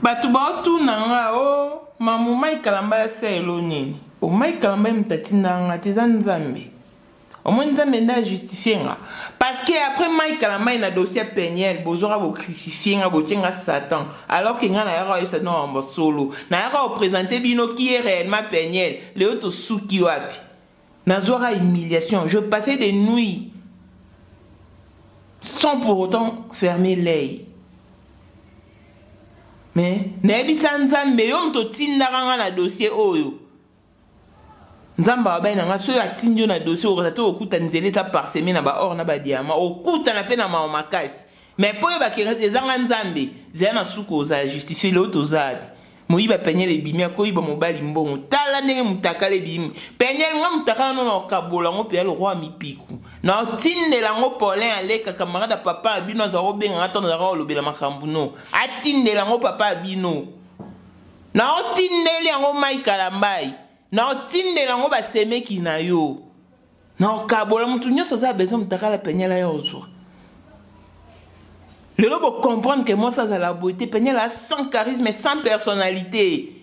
Batu ba tu nanga o mamu mai kalamba selo nini. O mai kalamba mtati nanga tezan Nzambe. Au moins Nzambe nda justifier nga. Parce que après mai kalamba ina dossier Peniel bozora bo crucifier nga botenga Satan alors que nga na yaka ça non en solo. Na yaka représenter bino qui est réellement Peniel, le auto souki wapi. Na zora humiliation, je passais des nuits sans pour autant fermer l'œil. Mais nebisa Nzambe yo mto tindaka nga na dossier oyo. Nzamba wa baina nga so ya tindio na dossier oyo zato okuta nzele ta parsemé na ba or na ba diamant okuta na pe na ma makasi. Mais po yo ba ezanga Nzambe zela na suko za justifier le auto zadi. Moyiba Peniel ebimi akoyiba mobali mbongo tala ndenge mutakala ebimi Peniel nga mutakala no na kabola ngo pe le roi mipiku na tindela ngo Paulin aleka camarade papa abino za robenga atona za lobela makambu no atindela ngo papa abino na otindeli ngo mai kalambai na otindela ngo basemeki na yo na kabola mutu nyoso za besoin mutakala Peniel ayo zo. Le lobo comprendre que moi ça a la beauté, Peniel a sans charisme et sans personnalité.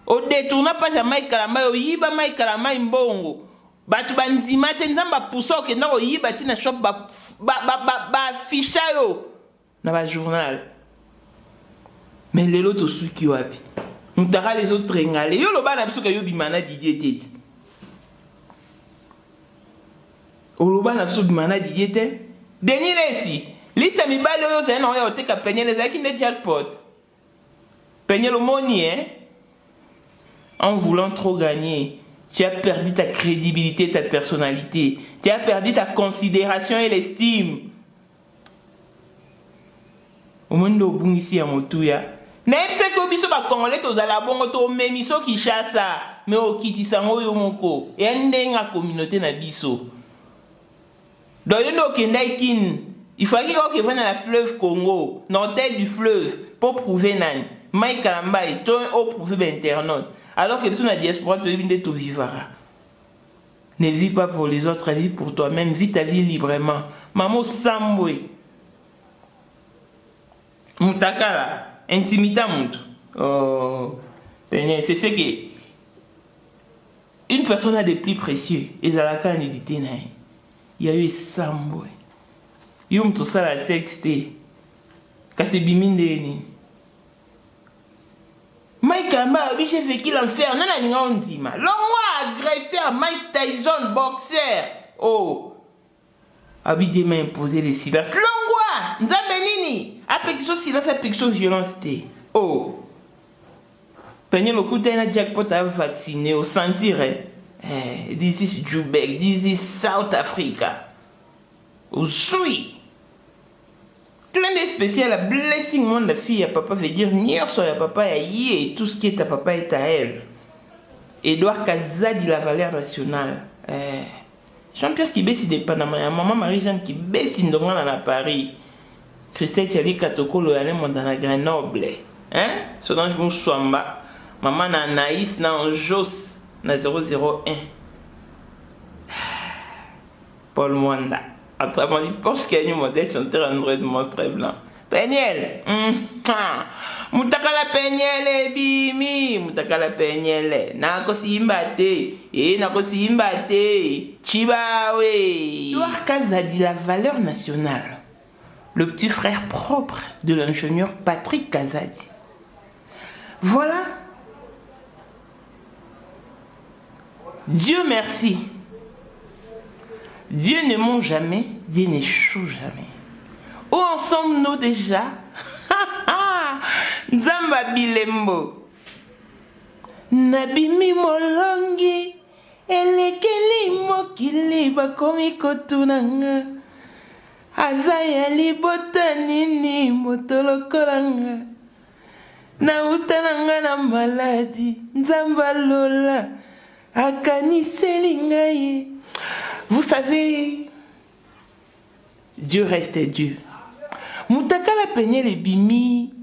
Au détournant pas jamais kalamba yo yiba mai kalamba mbongo. Batu banzima te nzamba pousso ke ndako yiba tina shop ba ficha yo na ba journal. Mais le loto suki wapi. Mutaka les autres ngale. Yo loba na biso ke yo bimana Didier tete. O loba na biso bimana Didier te. Denis Lessi. Lisa mi balo yo zena oya oteka Peniel ezaki ne jackpot. Peniel omoni en voulant trop gagner, tu as perdu ta crédibilité, ta personnalité. Tu as perdu ta considération et l'estime. Au monde obungisi ya motuya. Na epse ko biso ba congolais tozala bongo to memiso Kinshasa, mais okitisa ngo yo moko. Endenga communauté na biso. Doyono kendaikin. Il faut qu'il vienne à la fleuve Congo, l'hôtel du fleuve, pour prouver nan. Mike Kalambai, toi, au prouver l'internaute. Alors que tu as la diaspora, tu es tout vivara. Ne vis pas pour les autres, vis pour toi-même, vis ta vie librement. Maman Samboué. Moutakala, intimita moutou. Oh, c'est ce que. Une personne a des plus précieux. Et dans la candidature, il y a eu Samboué. Yum tout ça la sexté. Kasi bimindeni. Mike Amba, obligé fait qu'il en fait. Nana ninga onzima. L'homme agresseur, Mike Tyson, boxeur. Oh. Abidé m'a imposé les silences. L'ongwa, nzambe nini. Apexo silence, apexo violence. Oh. Peigné le coup d'un jackpot à vacciner au sentir. This is Jubek, this is South Africa. Où suis. Plein de spécial, la blessing monde la fille à papa veut dire nier sur ya papa ya et tout ce qui est à papa est à elle. Edouard Kazadi la valeur nationale. Jean-Pierre qui baisse des Panama, maman Marie-Jeanne qui baisse indongan à Paris. Christelle qui avait Katoko le allait dans la Grenoble. Hein? Ce dont je me souamba. Maman na Naïs na Jos na 001. Paul Mwanda. Autrement dit, Porsche qui a une modèle chanteur Android monstre blanc. Peniel. Mutakala Peniel bimi. Mutakala Peniel. Nako simbate. Nako simbate. Chibawe. Edouard Kazadi, la valeur nationale. Le petit frère propre de l'ingénieur Patrick Kazadi. Voilà. Dieu merci. Dieu ne ment jamais, Dieu n'échoue jamais. Où en sommes-nous déjà? Nzamba bilembo. Nabimi molongi, elekeli mokili bakomi kotunanga. Azaya libota nini motolokolanga. Na utananga na maladi, nzamba lola, akaniseli ngai. Vous savez, Dieu reste Dieu. Moutakala Peniel et Bimi,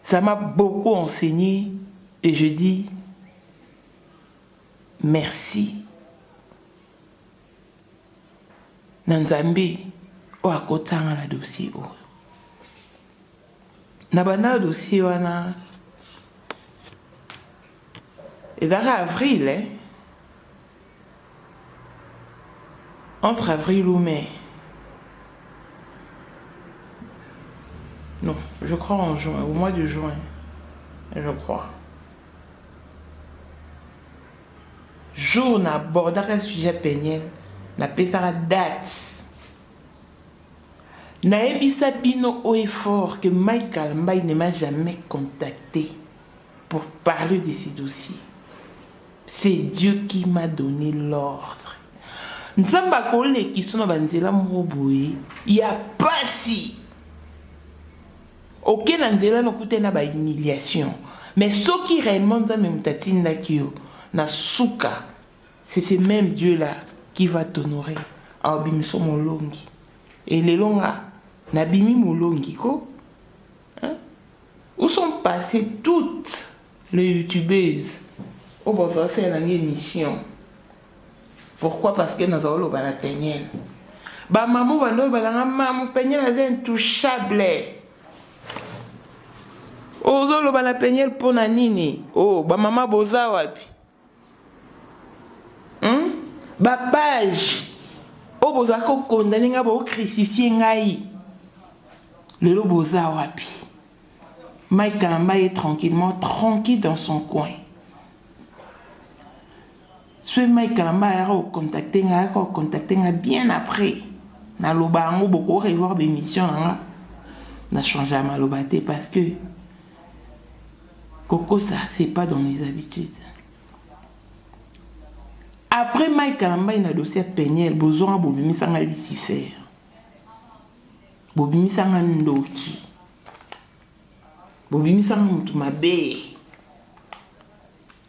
ça m'a beaucoup enseigné et je dis merci. Nanzambe, o akotanga la dossier o. na bana dossier wana ezaka avril entre avril ou mai. Non, je crois en juin, au mois de juin, je crois. Jour n'abordera le sujet péniel, na pesara date. Naebisa bino au effort que Michael Mbaye ne m'a jamais contacté pour parler de ces dossiers. C'est Dieu qui m'a donné l'ordre. Nzamba kole qui sont banzela moboye, il y a pas si. Ok, nanzela no kute na ba humiliation. Mais ce qui réellement dans même tatinda kio na souka, c'est ce même Dieu là qui va t'honorer. Abimiso molongi. Et les longa nabimi molongi ko. Hein? Où sont passées toutes les youtubeuses? Oh bon ça c'est une émission. Pourquoi? Parce que nous avons le bala peigner. Ba maman bando balanga maman peigner est intouchable. Ozo lo bala peigner pour na nini? Oh ba maman boza wapi? Ba page. Oh boza ko condamné nga ba crucifier ngai. Le lo boza wapi? Michael Mbaye est tranquille dans son coin. Ce Michael Mbaye a contacté bien après. Na lobango beaucoup revoir l'émission là. N'a changé à malobate parce que Coco ça c'est pas dans les habitudes. Après Michael Mbaye na dossier péniel besoin bobimi sanga Lucifer. Bobimi sanga ndoki. Bobimi sanga mutu mabe.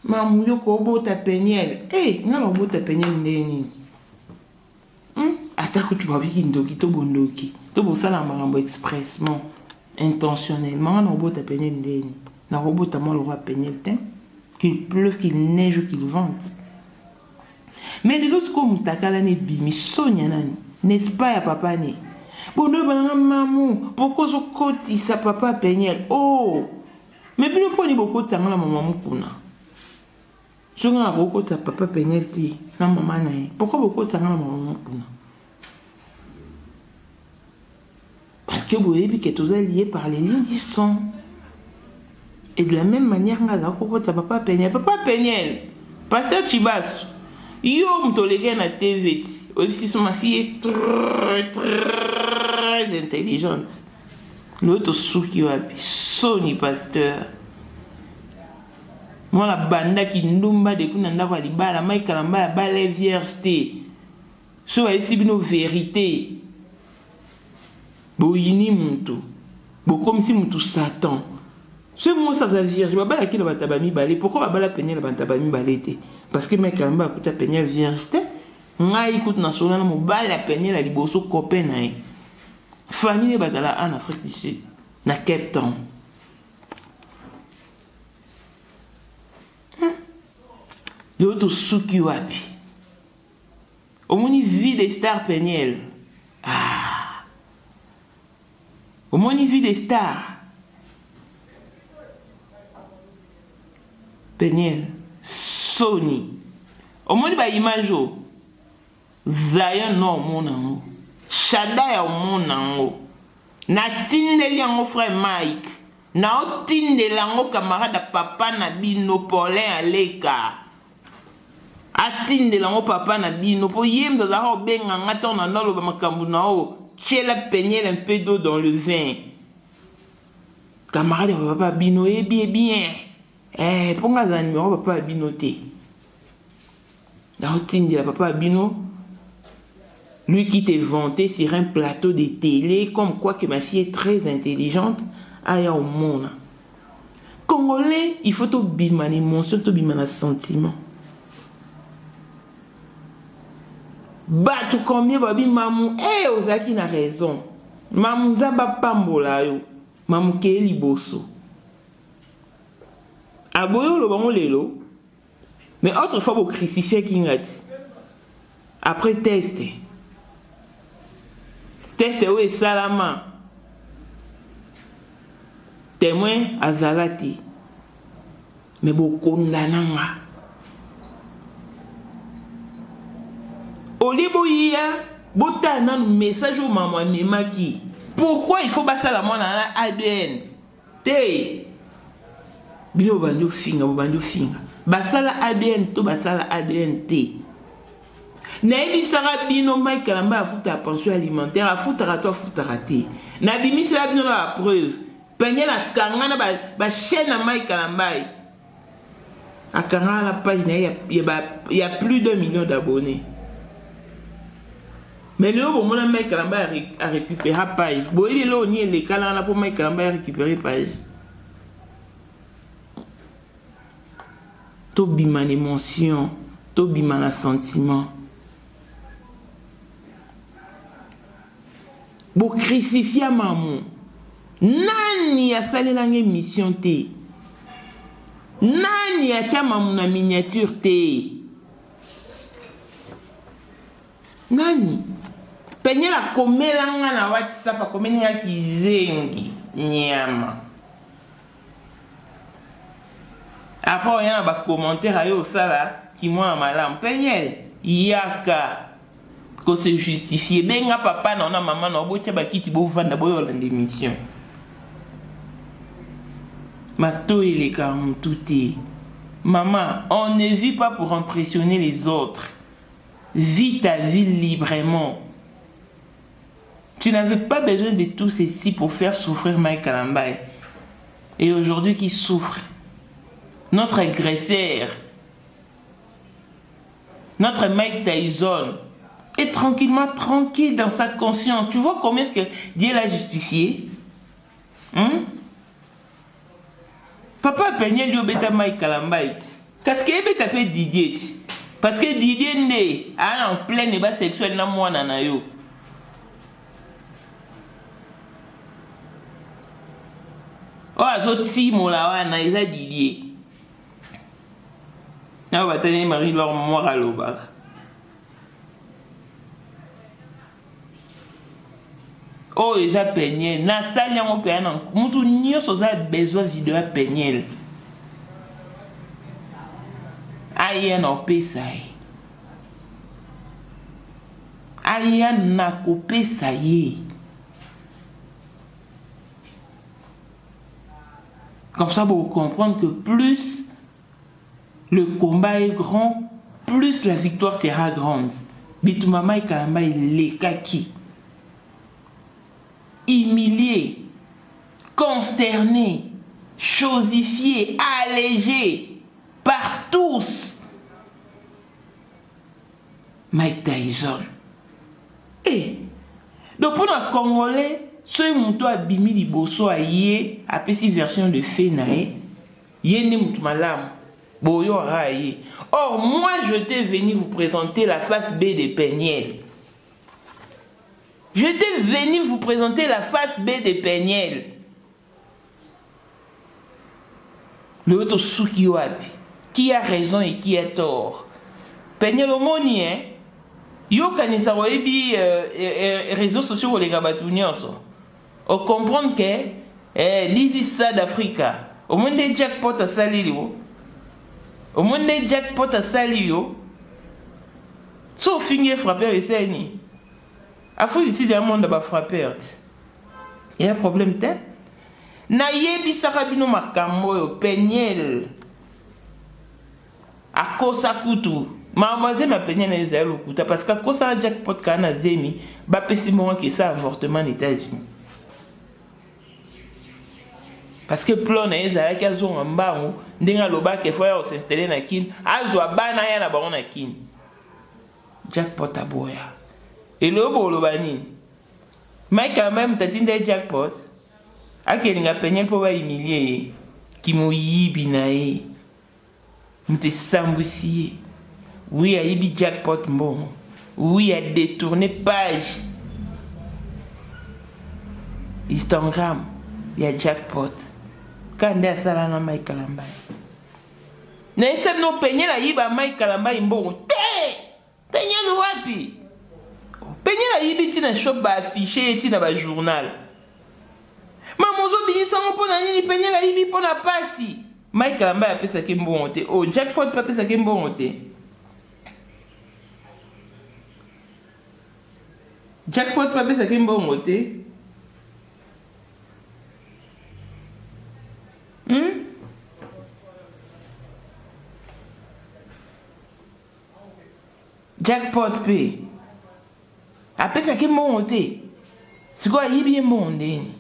Mamu yoko bota péniel. Ngalo bota péniel ndeni. Atako tu babiki ndoki to bondoki. To bosala makambo expressement, intentionnellement ngalo bota péniel ndeni. Na robota mo le roi péniel tin. Qu'il pleuve, qu'il neige ou qu'il vente. Mais les autres comme takala ne bimi sonya nani. N'est-ce pas ya papa ni? Bono bananga mamu, pourquoi zo koti sa papa péniel? Oh. Mais puis le poni beaucoup tangala maman kuna. Je ne sais pas si papa pénalité na maman nae. Pourquoi beaucoup ça na maman kuna? Parce que vous voyez que tout est lié par les lignes du son. Et de la même manière, on a papa péniel. Papa péniel. Pasteur Chibas. Yo m'toléré na TV. Aussi ma fille est très intelligente. L'autre souki wapi. Soni pasteur. Moi la banda qui ndumba de kunanda kwa libala Michael Mbaye balé vierge. So ici bino vérité. Bo yini muntu. Bo comme si muntu Satan. Ce mot ça vierge ba bala ki na batabami balé. Pourquoi ba bala peigner la batabami balé té? Parce que Michael Mbaye akuta peigner vierge té. Ngai écoute national mo bala peigner la liboso copain na. Famille batala en Afrique du Sud na Cape Town. L'autre souki wapi. Au moni vie des stars péniel. Ah. Au moni vie des stars. Péniel. Sony. Au moni ba image. Zion no monango. Shada ya monango. Na tindeli yango frère Mike. Na otindeli yango camarade papa na bino Paulin Aleka. Atinde lango papa na bino po yem za ho benga ngata na ndalo ba makambu na o chela peigner un peu d'eau dans le vin. Camarade papa bino bien. Ponga za numéro papa bino te. Na otinde la papa bino. Lui qui t'est vanté sur un plateau de télé comme quoi que ma fille est très intelligente aya au monde. Congolais, il faut to bimani émotion, to bimana sentiment. Batu combien babi mamu ozaki na raison. Mamu zaba pambola yo. Mamu ke liboso. Aboyo lo bango lelo. Mais autrefois vous crucifiez qui ngati. Après test. Test où est salama. témoin azalati. Mais beaucoup nanga. Oliboya, botana message au maman Nemaki. Pourquoi il faut passer la main dans ADN? Té. Bino bandu finga, bandu finga. Basala ADN to basala ADN T. Naïbi sara bino Mike Kalamba a foutu la pension alimentaire, a foutu à toi foutu à té. Nabimi sera bino la preuve. Peigner la kangana ba chaîne à Mike Kalamba. À Kangana la page il y a plus d'1 million d'abonnés. Mais le haut mon Mike Kalamba a récupéré la page. Bon il est là on y est les calans pour Mike Kalamba a récupéré la page. To bima l'émotion, to bima la sentiment. Bo crucifier maman. Nani a salé la mission té. Nani a tia maman na miniature té. Nani. Penye la komela nga na WhatsApp a komela nga kizengi nyama. Après, il y a un commentaire à yo sala qui moi malam. Penyel, yaka ko se justifier. Benga papa na maman na botia ba kiti bo vanda boyo la démission. Mato il est comme tout est. Maman, on ne vit pas pour impressionner les autres. Vis ta vie librement. Tu n'avais pas besoin de tout ceci pour faire souffrir Mike Kalamba. Et aujourd'hui qui souffre. Notre agresseur, notre Mike Tyson, est tranquille dans sa conscience. Tu vois combien est-ce que Dieu l'a justifié? Papa a peigné lui au bêta Mike Kalamba. Qu'est-ce qu'il est tapé Didier? Parce que Didier n'est en plein débat sexuel dans moi nanayo. Oh, azoti molawa na isa Didier. Na batani Marie leur mémoire à l'obar. Oh, ils a peigné. Na salle en peigné. Moutou nyo soza besoin vidéo peigné. Aïe na pesai. Aïe na coupé ça y est. Comme ça, vous comprenez que plus le combat est grand, plus la victoire sera grande. Bitumama et Kalamba les kaki. Humilié, consterné, chosifié, allégé par tous. Mike Tyson. Et donc pour les Congolais, ce mouton a bimi liboso a yé, a petit version de Fenae, yé ne mouton malam. Or, moi, je t'ai venu vous présenter la face B de Peigniel. Je t'ai venu vous présenter la face B de Peigniel. Le autre souki wapi. Qui a raison et qui a tort? Peigniel au moni, hein? Yo kanisa webi réseaux sociaux les gabatunions. On comprend que Lizzy Sad Africa. Au monde des jackpot à Salilio. Au monde des jackpot à Salio, sauf finir frapper les saignes. A fou ici d'un monde de frapper. Il y a un problème tête. Nayebi Sarabino Makambo, Peigniel. A Kosa Kutu. Mademoiselle m'a peigné les ailes au couteau parce qu'à cause de jackpot kana zemi, bah pessimement que ça avortement aux États-Unis. Parce que plan na ezala ki azo ngamba ngo ndenga loba ke faut s'installer na kin azo bana ya na bango na kin jackpot aboya et le loba ni Mike quand même tatinde jackpot akelinga penye po ba humilier ki moyibi na ye mute sambusi oui a yibi jackpot bon oui a détourné page Instagram il y a jackpot. Quand il y a ça là, Mike Kalamba. Ne sait non peigner la yiba Mike Kalamba imbongo. Peigner le wapi. Peigner la yibi tina shop ba affiché tina ba journal. Maman zo bi sango pona nini penyela yibi pona pasi. Mike Kalamba a pesa ki mbongo te. Oh, Jackpot pa pesa ki mbongo te. Jackpot pa pesa ki mbongo te. Jackpot pe. A pesa ki mbongo te. C'est quoi yibi mbongo ndeni?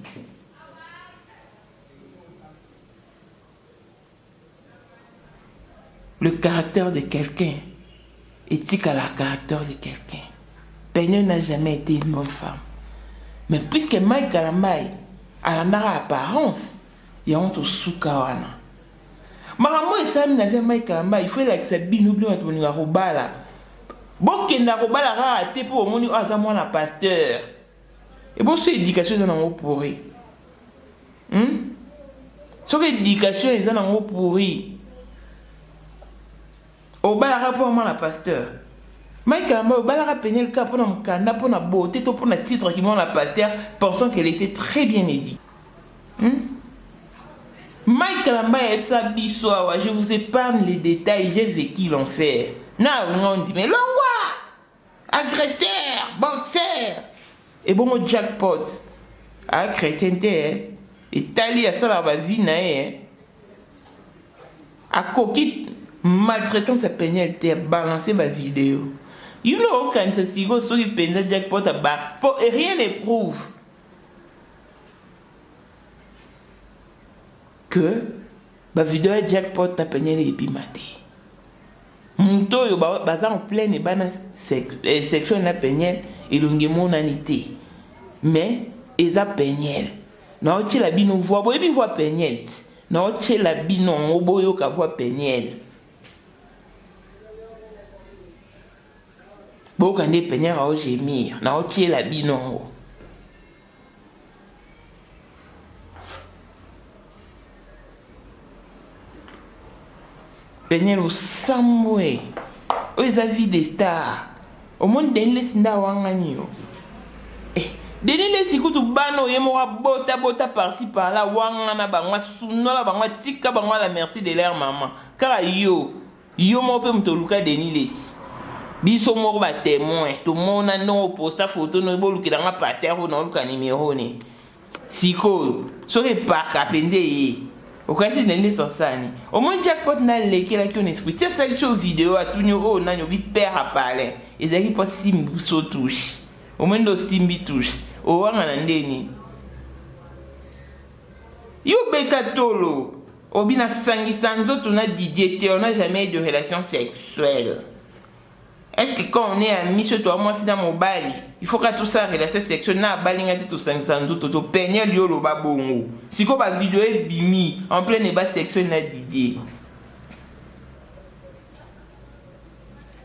Le caractère de quelqu'un est-il à la caractère de quelqu'un. Penyel n'a jamais été une bonne femme. Mais puisque Mike Kalamba a la mara apparence, il y a honte soukawana. Maramo et Sam n'avaient Mike Kalamba, il faut l'accepter, n'oublie pas de robala. Bon, qu'il n'a robala raté pour mon azamon la pasteur. Et bon, c'est éducation, ils en ont pourri. Sur l'éducation, ils en ont pourri. Au bas rapport la pasteur. Mike Kalamba au bas peigné le cas pour un canard, pour la beauté, pour un titre qui m'a la pasteur, pensant qu'elle était très bien édite. Mike Kalamba et sa bissoa, je vous épargne les détails, j'ai vécu l'enfer. Non, on dit, mais l'envoi, agresseur, boxeur. Et bon, mon Jackpot, à chrétienté, et tali à ça la vie, à coquille. Maltraitant sa peigné, elle a balancé ma vidéo. You know, quand c'est si gros, sur le peigné Jackpot à bas, et rien ne prouve que ma vidéo Jackpot a peigné les épimati. Mon taux, il va en plein et bana section na peigné, il a mon anité. Mais, ils a peigné. Non, tu l'as bien nous voir, bon, il voit peigné. Non, tu l'as bien non, au boyo qu'à voir peigné. Bon, quand les peigneurs ont gémir, n'a pas la binon. Peigneur au Samoué, aux avis des stars, au monde d'un lessinda wanganio. Eh, deni les écoutes au bano, yemora bota par-ci par-là, wangana bangwa, sunola bangwa, tika bangwa la merci de leur maman. Car yo mope mtoluka deni les. Biso moko ba témoin to mona non posta photo no bolukira nga pasteur ko no luka numéro ni siko so ke parka pende yi o kasi nende sosani o mon Jackpot na lekela ki on esprit tia sali show vidéo atunyo o nanyo bi père a parler ezaki po simbi so touche o mon do simbi touche o wanga na ndeni yo beta tolo o bina sangi sanzo tuna DJ te on n'a jamais eu de relation sexuelle. Est-ce que quand on est amis, sur toi, moi, c'est dans mon bal, il faut que tout ça, relation sexuelle, n'a pas de tout ça, tout peigner le yolo babongo. Si quoi, ma vidéo est bimi, en plein débat sexuel, n'a Didier.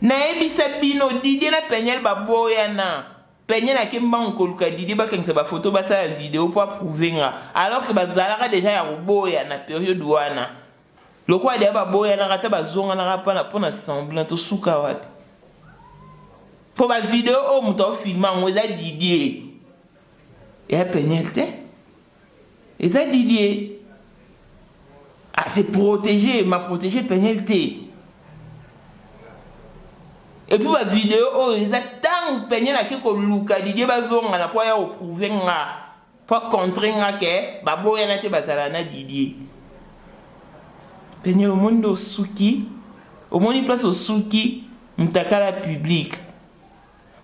Na ebisa bino, Didier n'a peigné le baboyana. Peigné la kemba en koluka, Didier, bah, quand c'est ma photo, bah, ça, la vidéo, pour prouver, alors que bah, Zalara déjà, y'a boyana, période douana. Le quoi, d'abord, baboyana, rata, bah, zonga, n'a pas la pona semblant, tout soukawat. Pour ma vidéo, oh, mon temps filmant, on a Didier. Et à pénalité. Et ça, Didier. Ah, c'est protégé, m'a protégé pénalité. Et puis ma vidéo, oh, ils attendent pénalité là, que Luka, Didier, bazon, on a pas à prouver, pas contrer, que, babo, y en a te bazalana, Didier. Pénalité au monde au souki, au monde, il place au souki, m'takala public.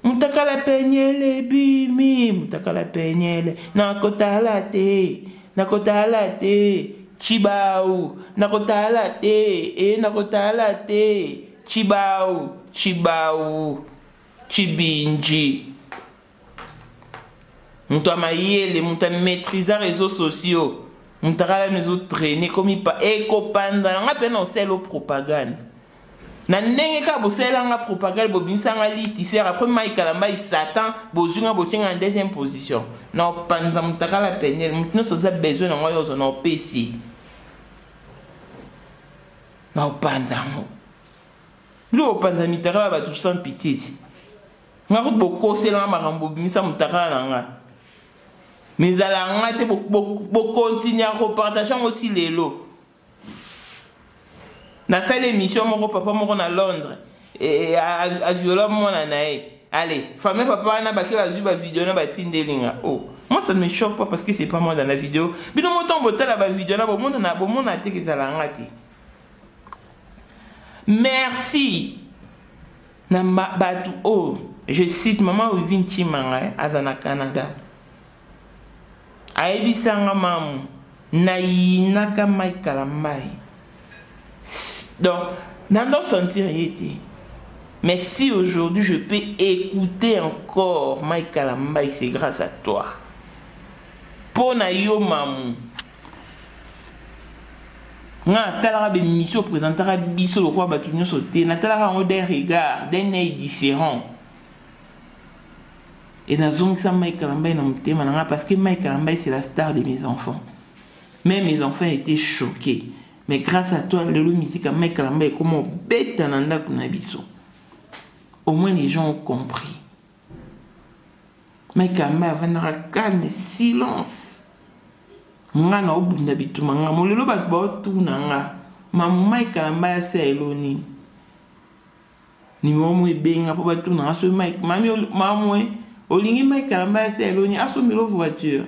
Mutakala penyele bimi, mutakala penyele, nakotala te, chibau, nakotala te, nakotala te, chibau, chibinji. Muta mayele, muta maîtriser les réseaux sociaux, mutakala nous traîner comme il pas, ekopanda, on appelle on sait la propagande. Na ndenge ka bosela nga propagande bobinisa nga liste faire après Mike Kalamba il Satan bozunga botinga en deuxième position na panza mutaka la penyel mutino soza besoin na ngoyo zo na PC na panza mo lo panza mitaka ba tout sans pitié nga ko bokosela nga makambo bimisa mutaka na nga Mais à la ngate continuer à repartager aussi les lots. Dans cette émission, mon papa m'a à Londres et à violer mon anaï. Allez, famille papa n'a pas qu'à la vidéo n'a pas tindelinga. Oh, moi ça ne me choque pas parce que c'est pas moi dans la vidéo. Mais dans mon temps, botal la vidéo là, bon mon a été que ça la ngate. Merci. Namba batu oh, je cite maman Wivin Chimanga azana Canada. Aebisanga mamu na yinaka mai kalambai. Donc, n'en sentir été. Mais si aujourd'hui je peux écouter encore mai kalambai, c'est grâce à toi. Pour na yo mamu. Nga talara be mission présentera biso le roi batunyo sauté. Na talara en des regards, d'un œil différent. Et dans zone ça Mike Kalambay parce que Mike Kalambay c'est la star de mes enfants. Même mes enfants étaient choqués. Mais grâce à toi, le musique à Mike Kalambay est comme un bête ananda kunabiso. Au moins les gens ont compris. Mike Kalambay avait un calme silence. Nga na obunda bituma nga molelo bat ba tu na nga. Mamu Mike Kalambay c'est eloni. Ni momo ebenga po ba tu na so Mike mami mamwe olingi Mike Kalambay c'est eloni asomilo voiture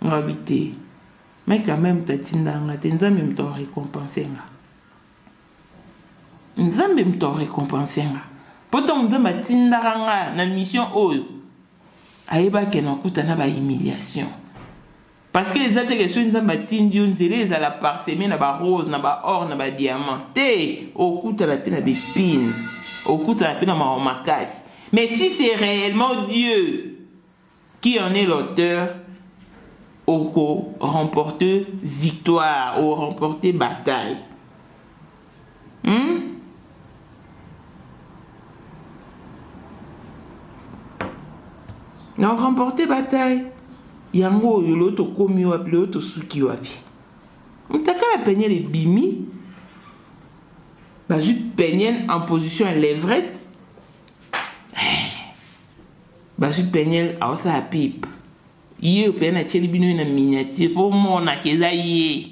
ngabité. Mais quand même tatinda nga tenzambe mto récompenser nga. Nzambe mto récompenser nga. Poto mdamba tinda nga na mission oyo. Ayeba ke na kuta na ba humiliation. Parce que les autres questions nzamba tindio nzele za la parsemé na ba rose na ba or na ba diamant. Te okuta la pena bépine. Okuta la pena ma makas. Mais si c'est réellement Dieu qui en est l'auteur, au remporter victoire, au remporter bataille. Non, remporter bataille. Yango l'autre komi wapi, l'autre suki wapi. Mtaka la peigner les bimi. Bah, je peigne en position levrette. Bah, je peigne à sa pipe. Yé pe na chelibino na miniature pour mona keza yé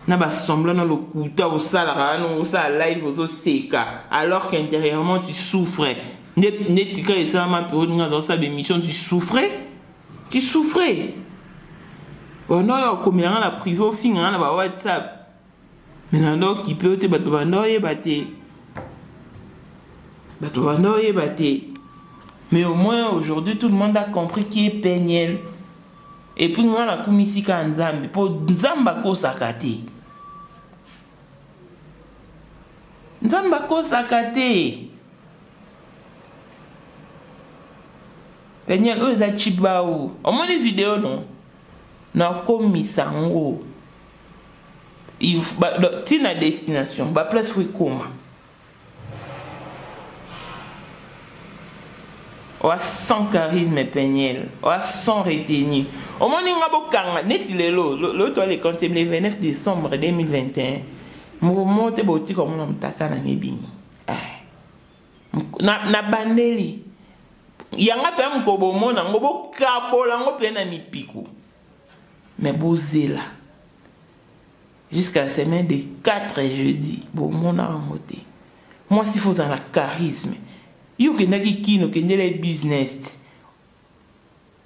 na ba semblant na lokuta au sala no sa live au seka alors qu'intérieurement tu souffrais net tika esa ma période dans sa émission tu souffrais on a comme la privé au fin na ba WhatsApp mais non qui peut te bato bandoye baté mais au moins aujourd'hui tout le monde a compris qui est Peniel. Et puis on a kumisika nzambe pour nzamba ko sakate. Nzamba ko sakate. Peniel o za chibao. Au moins les vidéos non. Na komisango. Il tina destination, ba place fui koma. Oa sans charisme Peniel, oa sans retenue. Au moins il ngabokanga neti lelo l'autre le compte le 29 décembre 2021. Mo te boti comme on mtaka na ngibini. Na bandeli. Yanga pe mkobo mona ngobo kabola ngope na mipiku. Mais bozela. Jusqu'à la semaine de 4 jeudi, bon mona ngote. Moi s'il faut dans la charisme. Yo kendaki kino kendele business.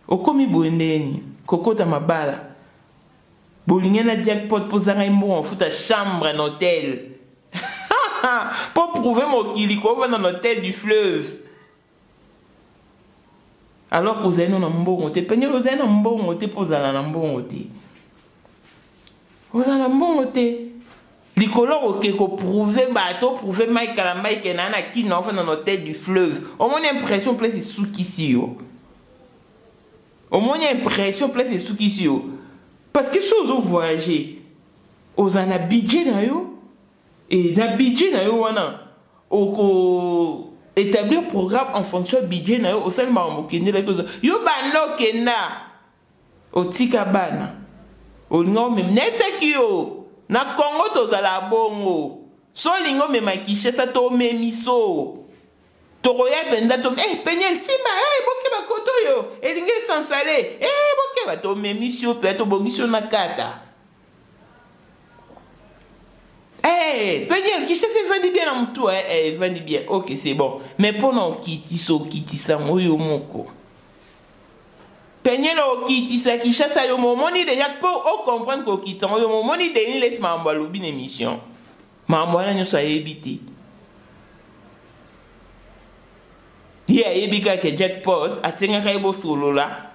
Okomi boendeni, kokota mabala. Bolingena jackpot posanga imbo en fout à chambre en hôtel. Pour prouver mon kiliko va dans l'hôtel du fleuve. Alors que vous avez un bon côté, peigner vous avez un bon côté pour aller dans un bon côté. Vous avez un bon côté. Les colons qui ont prouvé bateau, prouvé Mike Kalambay qui n'a qui n'a fait dans l'hôtel du fleuve. Au moins l'impression place c'est sous ici. Au moins l'impression place c'est sous ici. Parce que si vous voyagez, vous avez un budget na yo et un budget na yo wana au établir un programme en fonction du budget na yo au sein de mokende la chose. Yo bano kenda au tika bana. Au lingo même netaki yo. Na Congo tozala bongo. So lingo me makishe sa to me miso. Toroya benda to Peniel simba boke bakoto yo. Elinge sans salé. bato memisio pe to bongisio na kata. Eh, Peniel, qui se vend bien en tout, vend bien. OK, c'est bon. Mais pendant kiti so kiti sa moyo moko. Peniel o kiti sa ki chassa yo momoni déjà pour comprendre ko kiti yo momoni deni laisse ma mbalo bin émission. Ma mbalo nyo so ebité. Dia ebika ke jackpot asenga kai bo solo la.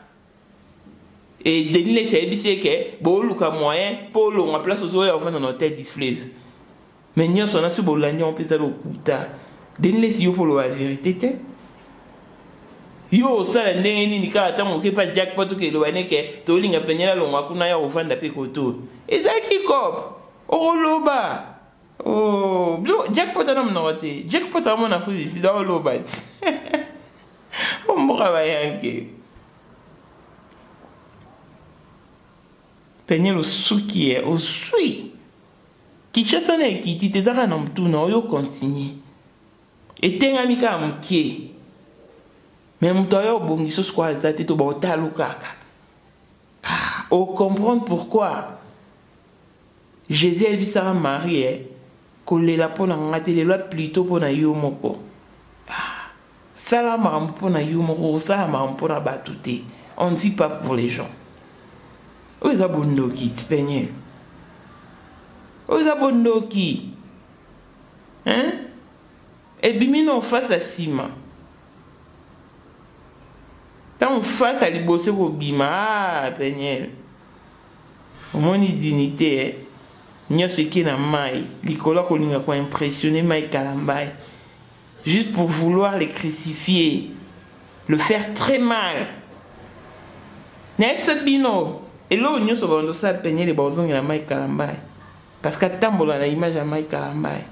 Et deni laisse ebité ke bo luka moyen pour lo en place aux au fond dans hôtel du fleuve. Mais nous sommes sur le on peut le kuta. Deni si yo pour la vérité. Yo ça la ndenge ni ka tamu ke pa jackpot ke lo wane ke to linga penyela lo makuna ya ovanda pe koto. Ezaki kop. O loba. Oh, jackpot na mnote. Jackpot a mon afuzi si da loba. O mora ba yanke. Penyelo suki o sui. Kinshasa na ekiti te zaka na mtu na oyo continue. Etenga mika mkie. Mais mtu oyo bongiso skwa zate to ba otalo kaka. O comprendre pourquoi Jésus a dit ça à Marie kolela pona ngate le plutôt pona yo moko. Sala marambo pona yo moko, sala marambo pona batute. On ne dit pas pour les gens. Oza bondoki Seigneur. Oza bondoki. Hein? Et bimino face à Sima. Tant face à l'ibosé au bima, Peignel. Au moins une dignité, n'y a ce qui est dans maille. L'icolo qu'on a impressionné maille calambaye. Juste pour vouloir les crucifier. Le faire très mal. N'est-ce bino? Et là, on y a ce ça Peignel les bosons et la maille calambaye. Parce qu'à Tambola, la image à maille calambaye.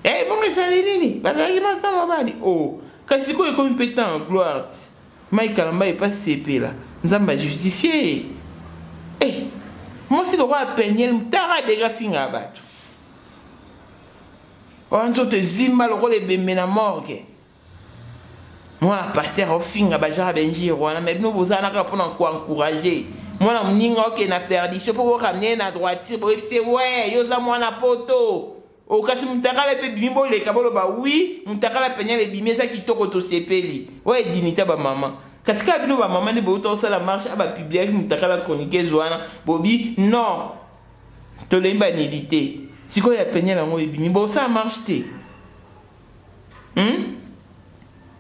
Eh, bon, mais ça l'est, parce qu'il m'a dit, oh, quand c'est quoi compétent en gloire? Maï Kalamba est pas CP là. Nous avons justifié. Eh, moi si le roi a peigné, t'as déjà fini à battre. On te zimba le rôle de Bemena morgue. Moi, la pasteur au fin à Bajar Benji, mais nous vous en avons pour encourager. Moi, la mninga qui n'a perdu, je peux vous ramener à droite, pour dire, ouais, yosa moi na poto. Au cas où m'taka le bimbo le kabolo ba oui, m'taka la peigner les bimeza qui toko to sepeli. Ouais, dignité ba maman. Parce que abino ba maman ne bo to ça la marche aba publier m'taka la chronique zoana. Bobi non. To le ba nidité. Si quoi ya peigner la mo bimi bo ça marche té.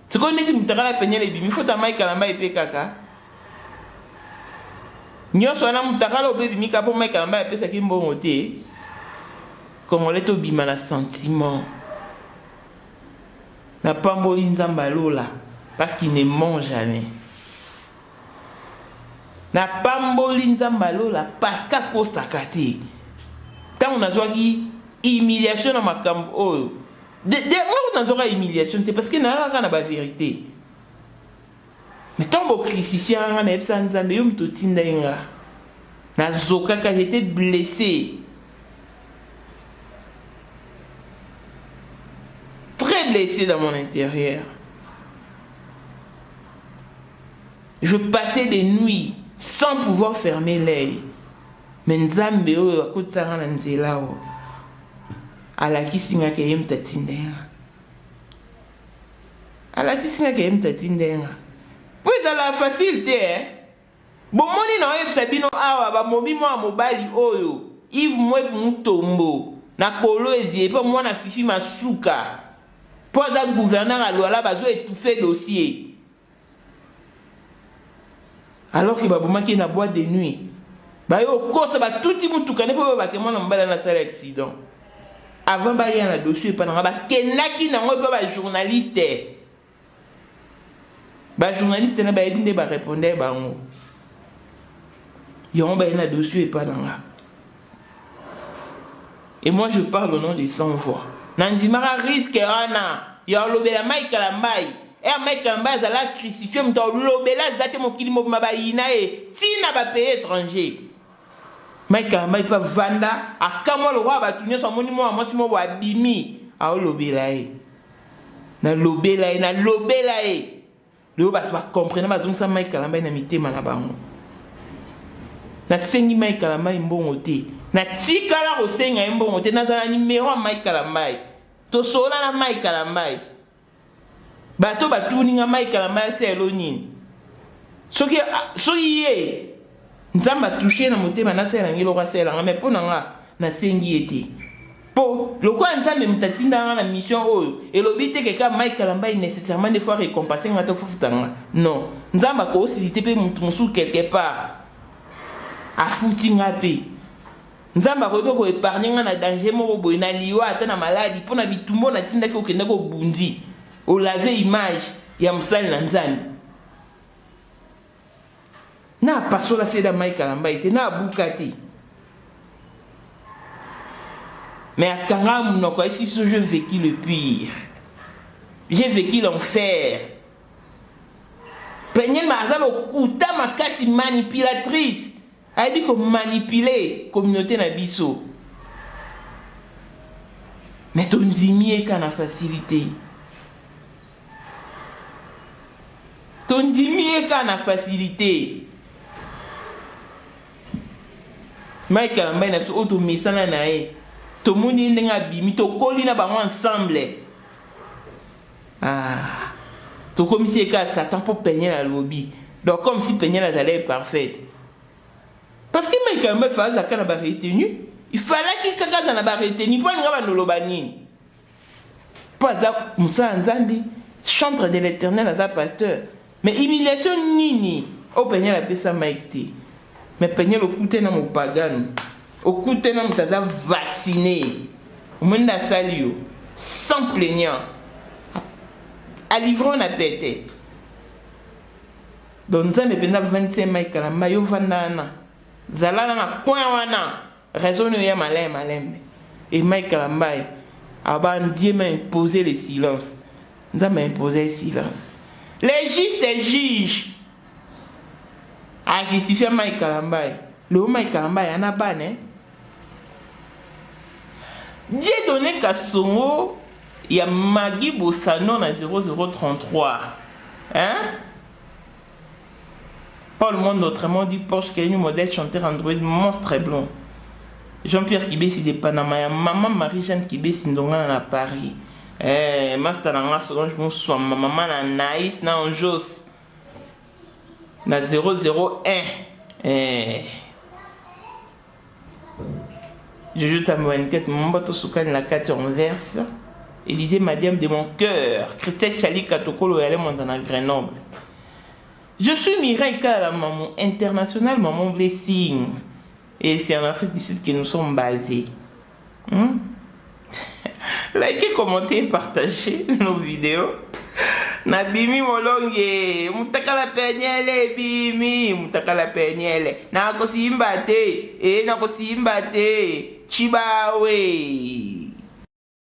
Si quoi neti m'taka la peigner les bimi faut ta mai kalamba epé kaka. Nyoso na m'taka la bimi ka pour mai kalamba epé ça ki mbongo té. Congolais to bima na sentiment. Na pamboli nzamba lola parce qu'il ne ment jamais. Na pamboli nzamba lola parce qu'à cause sakati. Tant on a joué qui humiliation na makambo oh. De on a joué humiliation c'est parce que na la ba vérité. Mais tant bo crucifié na epsa nzambe yo mtotinda inga. Na zoka ka j'étais blessé. Très blessé dans mon intérieur. Je passais des nuits sans pouvoir fermer l'œil. Mais Nzambe oyo akutanga na nzela o. Alakisinga ke yemtatindenga. Alakisinga ke yemtatindenga. Puis ça la facilité hein. Bon moni na oyo sabino awa ba mobi mo mobali oyo. Yves mwe mutombo. Na kolo ezie pa mwana fifi masuka. Pour le gouverneur à l'ouala, il a étouffé le dossier. Alors qu'il va vous manquer une boîte de nuit. Il y a tout le monde qui a dans salle d'accident. Avant, il y a un dossier. Il y a un journaliste. Les journalistes ne répondent pas. Il y a un dossier. Et moi, je parle au nom des sans-voix. Nandimara risque rana ya lobela mai kalambai e mai kalambai za la crucifié mta lobela zate mo kilimo mabayina e tina ba pays étranger mai kalambai pa vanda akamo lo wa batunyo so monimo wa mwasi mo wa bimi a lobela e na lobela e le ba comprendre ba zonsa mai kalambai na mitema na bango na sengi Mike Kalambai mbongo te na tikala ko senga mbongo te na za numéro Mike Kalambai to sola na Mike Kalambai bato batuni nga Mike Kalambai selo nini soki ye nzamba touché na motema na sela ngilo kwa sela nga mais pona nga na sengi ete po lokwa nzambe mutatinda nga na mission oyo elobi te que Mike Kalambai nécessairement des fois récompenser nga to fufutanga non nzamba ko aussi te pe mutu quelque part afuti nga pe nzamba ko épargner nga na danger moko boy na liwa ata na maladie pona bitumbo na tinda ko kenda ko bundi o laver image ya musali na nzambe na pasola seda Mike Kalambai te na bukati mais à Karam, si j'ai vécu le pire, j'ai vécu l'enfer. Penyel Marzal au kouta ma casse manipulatrice. Elle dit qu'on manipuler la communauté Nabiso. Mais ton dimier qu'à la facilité. Ton dimier qu'à la facilité. Mike Kalambai n'a pas auto-message na nae. Tout le monde est bimi, tout le monde est ensemble. Ah, tout comme si Satan pour peigner la lobby. Donc, comme si peigner la allait parfaite. Parce que Mike Kalambai faisait la canne à barre retenue. Il fallait qu'il y ait un barre retenue. Pas un nolobani. Pas ça, Moussa Nzambi, chantre de l'éternel à sa pasteur. Mais humiliation nini. Au peigner la paix, ça m'a été. Mais peigner le côté dans mon pagan. Au côté de nous vacciné, au monde a sali sans plaignant, à livrer on a pété. Donc nous avons 25 Mike Kalambai, yo vandana, zalana na coin wana, raison nous y a malem. Et Mike Kalambai, Dieu m'a imposé le silence. Nous avons imposé le silence. Les justes et juges a justifié Mike Kalambai. Le Mike Kalambai en a ban, hein? Dieu donné Kassongo, il y a Magui Bossano na 0033. Hein? Pas le monde autrement dit Porsche qui est une modèle chanteur Android monstre blond. Jean-Pierre Kibesi de Panama, maman Marie-Jeanne Kibesi ndonga na Paris. Master na Solange Moussouam, maman na Naïs na Anjos. Na 001. Je joue à mon enquête, mon bateau soukane la 4 en verse. Élisée Madiam de mon cœur. Christelle Chali Katokolo et elle est dans Grenoble. Je suis Mireille Kala, maman internationale, maman blessing. Et c'est en Afrique du Sud que nous sommes basés. Likez, commentez et partagez nos vidéos. Nabimi molonge, mutakala penyele bimi, mutakala penyele. Nakosimba te, nakosimba te, chibawe.